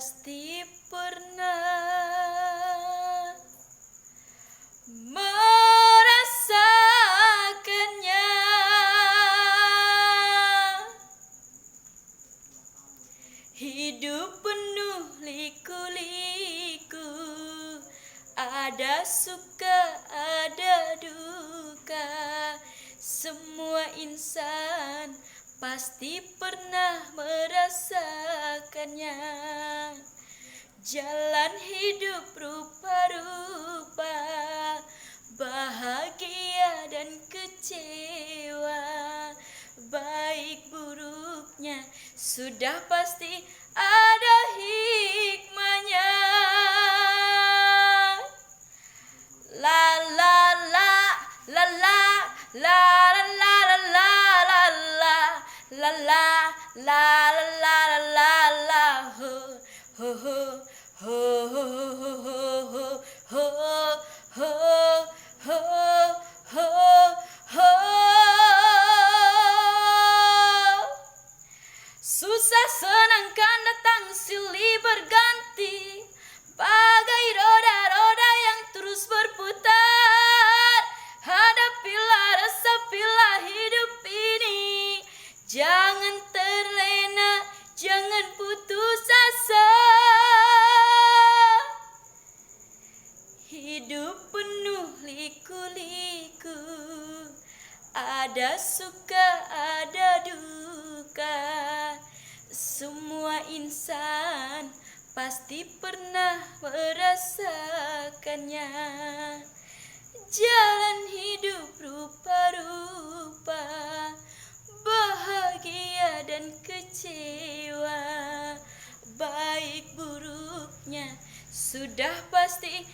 pasti pernah merasakannya. Hidup penuh liku-liku, ada suka, ada duka. Semua insan pasti pernah merasakannya. Jalan hidup rupa-rupa, bahagia dan kecewa, baik buruknya sudah pasti ada hikmahnya. La la la la la la la la la la la la la la la la la ho ho ho ho ho ho ho ho ho ho. Susah senang kan datang silih berganti, bagai roda-roda yang terus berputar. Hadapilah, resapilah hidup ini, jangan terlena, jangan putus asa. Hidup penuh liku-liku, ada suka, ada duka. Semua insan pasti pernah merasakannya. Jalan hidup rupa-rupa, bahagia dan kecewa, baik buruknya sudah pasti